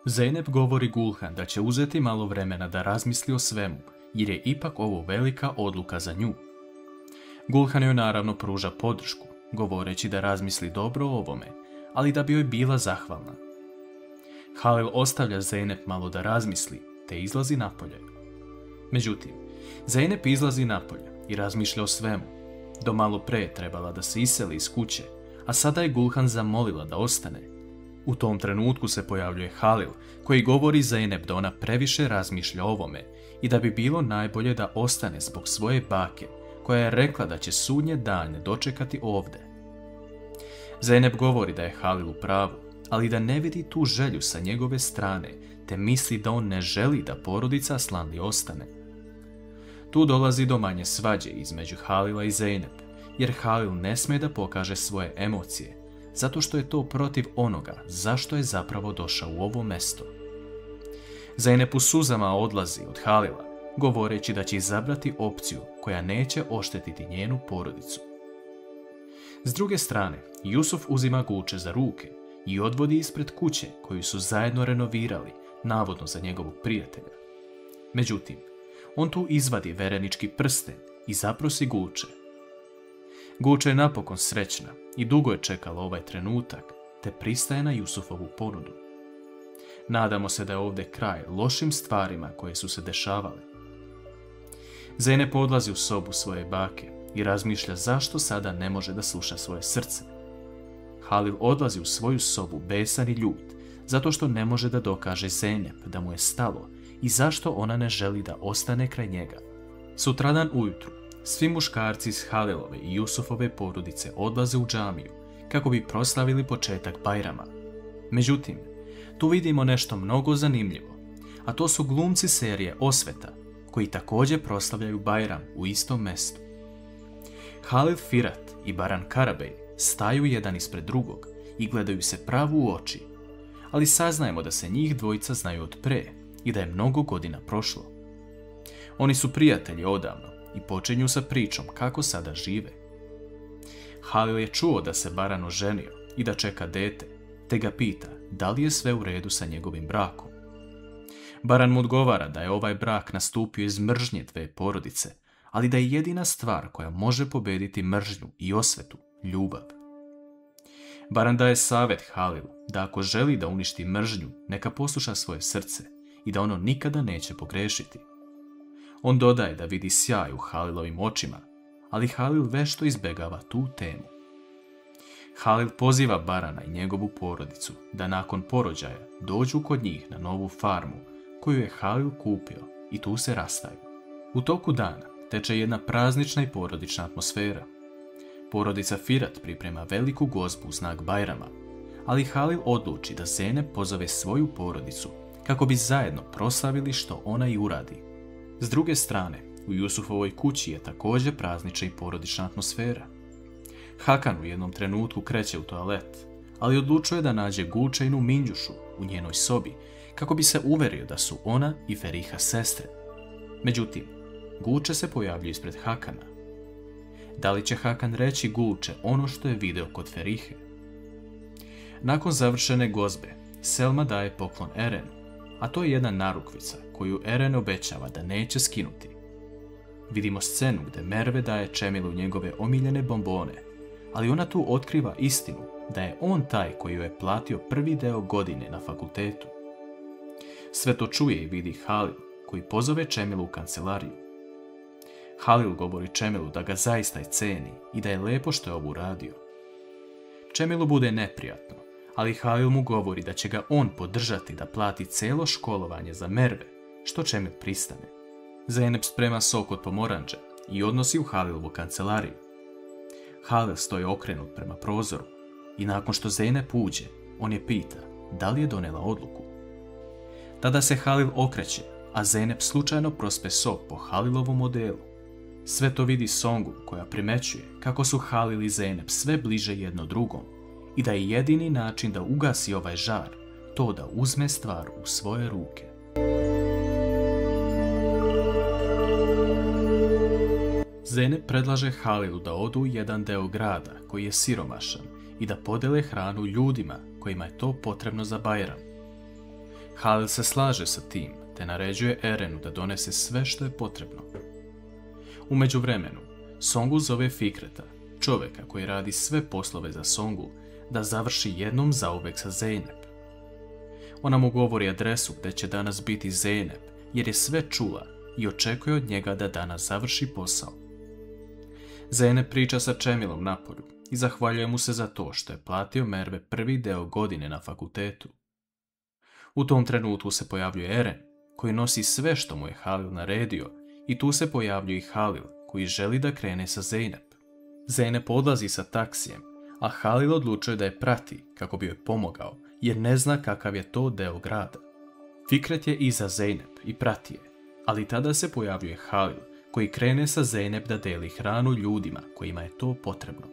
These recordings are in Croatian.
Zeynep govori Gulhan da će uzeti malo vremena da razmisli o svemu, jer je ipak ovo velika odluka za nju. Gulhan joj naravno pruža podršku, govoreći da razmisli dobro o ovome, ali da bi joj bila zahvalna. Halil ostavlja Zeynep malo da razmisli, te izlazi napolje. Međutim, Zeynep izlazi napolje i razmišlja o svemu. Do malo pre je trebala da se iseli iz kuće, a sada je Gulhan zamolila da ostane. U tom trenutku se pojavljuje Halil, koji govori Zeynep da ona previše razmišlja o ovome i da bi bilo najbolje da ostane zbog svoje bake, koja je rekla da će sudnje dane dočekati ovde. Zeynep govori da je Halil u pravu, ali da ne vidi tu želju sa njegove strane, te misli da on ne želi da porodica Aslanli ostane. Tu dolazi do manje svađe između Halila i Zeynep, jer Halil ne sme da pokaže svoje emocije, zato što je to protiv onoga zašto je zapravo došao u ovo mesto. Zeynep u suzama odlazi od Halila, govoreći da će izabrati opciju koja neće oštetiti njenu porodicu. S druge strane, Jusuf uzima Guče za ruke i odvodi ispred kuće koju su zajedno renovirali, navodno za njegovog prijatelja. Međutim, on tu izvadi verenički prsten i zaprosi Guče. Guče je napokon srećna i dugo je čekala ovaj trenutak, te pristaje na Jusufovu ponudu. Nadamo se da je ovdje kraj lošim stvarima koje su se dešavale. Zeynep odlazi u sobu svoje bake i razmišlja zašto sada ne može da sluša svoje srce. Halil odlazi u svoju sobu besan i ljut, zato što ne može da dokaže Zeynep da mu je stalo i zašto ona ne želi da ostane kraj njega. Sutradan ujutru, svi muškarci iz Halilove i Jusufove porodice odlaze u džamiju kako bi proslavili početak Bajrama. Međutim, tu vidimo nešto mnogo zanimljivo, a to su glumci serije Osveta, koji također proslavljaju Bajram u istom mestu. Halil Firat i Baran Karabej staju jedan ispred drugog i gledaju se pravo u oči, ali saznajemo da se njih dvojica znaju od pre i da je mnogo godina prošlo. Oni su prijatelji odavno i počinju sa pričom kako sada žive. Halil je čuo da se Baran oženio i da čeka dete, te ga pita da li je sve u redu sa njegovim brakom. Baran mu odgovara da je ovaj brak nastupio iz mržnje dve porodice, ali da je jedina stvar koja može pobediti mržnju i osvetu ljubav. Baran daje savjet Halilu da ako želi da uništi mržnju, neka posluša svoje srce i da ono nikada neće pogrešiti. On dodaje da vidi sjaj u Halilovim očima, ali Halil vešto izbegava tu temu. Halil poziva Barana i njegovu porodicu da nakon porođaja dođu kod njih na novu farmu koju je Halil kupio i tu se rastaju. U toku dana teče jedna praznična i porodična atmosfera. Porodica Firat priprema veliku gozbu u znak Bajrama, ali Halil odluči da Zeynep pozove svoju porodicu kako bi zajedno proslavili što ona i uradi. S druge strane, u Jusufovoj kući je također praznična i porodična atmosfera. Hakan u jednom trenutku kreće u toalet, ali odlučuje da nađe Gučejnu Minđušu u njenoj sobi kako bi se uverio da su ona i Feriha sestre. Međutim, Guče se pojavljuje ispred Hakana. Da li će Hakan reći Guče ono što je video kod Ferihe? Nakon završene gozbe, Selma daje poklon Erenu, a to je jedna narukvica koju Eren obećava da neće skinuti. Vidimo scenu gdje Merve daje Čemilu njegove omiljene bombone, ali ona tu otkriva istinu da je on taj koji joj je platio prvi deo godine na fakultetu. Sve to čuje i vidi Halil, koji pozove Čemilu u kancelariju. Halil govori Čemilu da ga zaista i ceni i da je lepo što je ovo uradio. Čemilu bude neprijatno, ali Halil mu govori da će ga on podržati da plati celo školovanje za Merve, što Čemil pristane. Zeynep sprema sok od pomoranđa i odnosi u Halilovu kancelariju. Halil stoji okrenut prema prozoru i nakon što Zeynep uđe, on je pita da li je donela odluku. Tada se Halil okreće, a Zeynep slučajno prospe sok po Halilovom modelu. Sve to vidi Songu, koja primećuje kako su Halil i Zeynep sve bliže jedno drugom i da je jedini način da ugasi ovaj žar to da uzme stvar u svoje ruke. Zeynep predlaže Halilu da odu u jedan deo grada koji je siromašan i da podele hranu ljudima kojima je to potrebno za Bajram. Halil se slaže sa tim, te naređuje Erenu da donese sve što je potrebno. U međuvremenu, Songul zove Fikreta, čovjeka koji radi sve poslove za Songul, da završi jednom zauvek sa Zeynep. Ona mu govori adresu gdje će danas biti Zeynep, jer je sve čula i očekuje od njega da danas završi posao. Zeynep priča sa Čemilom napolju i zahvaljuje mu se za to što je platio Merve prvi deo godine na fakultetu. U tom trenutku se pojavljuje Eren, koji nosi sve što mu je Halil naredio, i tu se pojavljuje i Halil, koji želi da krene sa Zeynep. Zeynep odlazi sa taksijem, a Halil odlučuje da je prati kako bi joj pomogao, jer ne zna kakav je to deo grada. Fikret je iza Zeynep i prati je, ali tada se pojavljuje Halil, koji krene sa Zeynep da deli hranu ljudima kojima je to potrebno.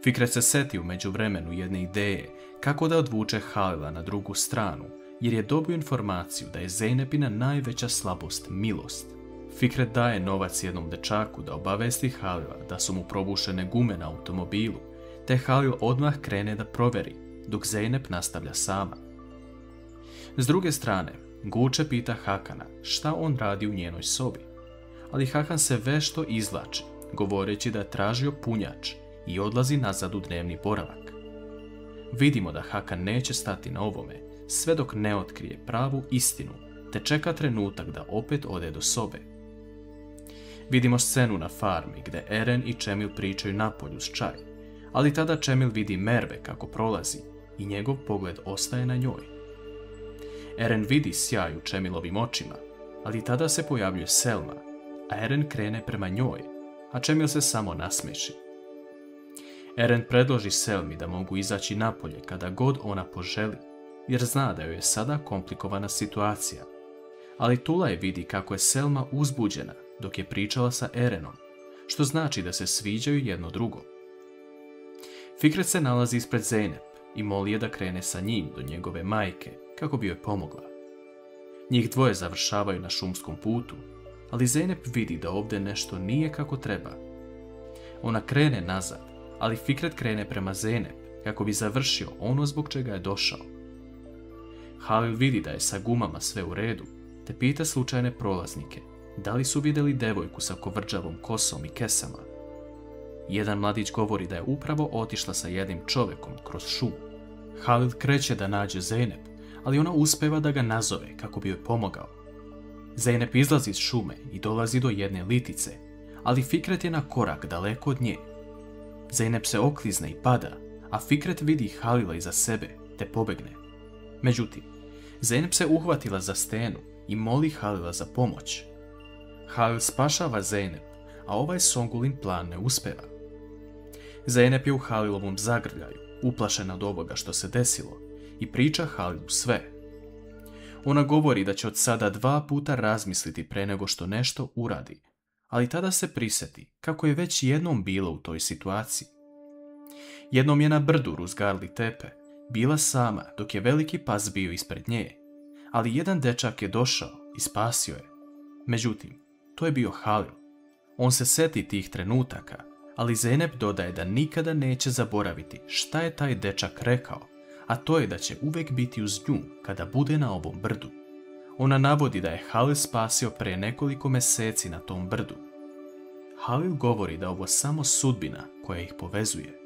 Fikret se seti u međuvremenu jedne ideje kako da odvuče Halila na drugu stranu, jer je dobio informaciju da je Zeynepina najveća slabost milost. Fikret daje novac jednom dečaku da obavesti Halila da su mu probušene gume na automobilu, te Halil odmah krene da proveri, dok Zeynep nastavlja sama. S druge strane, Guče pita Hakana šta on radi u njenoj sobi, ali Hakan se vešto izvlači, govoreći da je tražio punjač i odlazi nazad u dnevni boravak. Vidimo da Hakan neće stati na ovome, sve dok ne otkrije pravu istinu, te čeka trenutak da opet ode do sobe. Vidimo scenu na farmi gdje Eren i Čemil pričaju napolju s čaj, ali tada Čemil vidi Merve kako prolazi i njegov pogled ostaje na njoj. Eren vidi sjaj u Čemilovim očima, ali tada se pojavljuje Selma, a Eren krene prema njoj, a Čemil se samo nasmeši. Eren predloži Selmi da mogu izaći napolje kada god ona poželi, jer zna da joj je sada komplikovana situacija. Ali Tulaj vidi kako je Selma uzbuđena dok je pričala sa Erenom, što znači da se sviđaju jedno drugo. Fikret se nalazi ispred Zeynep i moli je da krene sa njim do njegove majke kako bi joj pomogla. Njih dvoje završavaju na šumskom putu, ali Zeynep vidi da ovdje nešto nije kako treba. Ona krene nazad, ali Fikret krene prema Zeynep kako bi završio ono zbog čega je došao. Halil vidi da je sa gumama sve u redu, te pita slučajne prolaznike da li su vidjeli devojku sa kovrđavom kosom i kesama. Jedan mladić govori da je upravo otišla sa jednim čovjekom kroz šumu. Halil kreće da nađe Zeynep, ali ona uspeva da ga nazove kako bi joj pomogao. Zeynep izlazi iz šume i dolazi do jedne litice, ali Fikret je na korak daleko od nje. Zeynep se oklizne i pada, a Fikret vidi Halila iza sebe te pobegne. Međutim, Zeynep se uhvatila za stenu i moli Halila za pomoć. Halil spašava Zeynep, a ovaj Songulin plan ne uspeva. Zeynep je u Halilovom zagrljaju, uplašena od ovoga što se desilo, i priča Halilu sve. Ona govori da će od sada 2 puta razmisliti pre nego što nešto uradi, ali tada se prisjeti kako je već jednom bilo u toj situaciji. Jednom je na brdu uz Garli tepe, bila sama dok je veliki pas bio ispred nje, ali jedan dečak je došao i spasio je. Međutim, to je bio Halil. On se seti tih trenutaka, ali Zeynep dodaje da nikada neće zaboraviti šta je taj dečak rekao, a to je da će uvijek biti uz nju kada bude na ovom brdu. Ona navodi da je Halil spasio pre nekoliko mjeseci na tom brdu. Halil govori da ovo samo sudbina koja ih povezuje.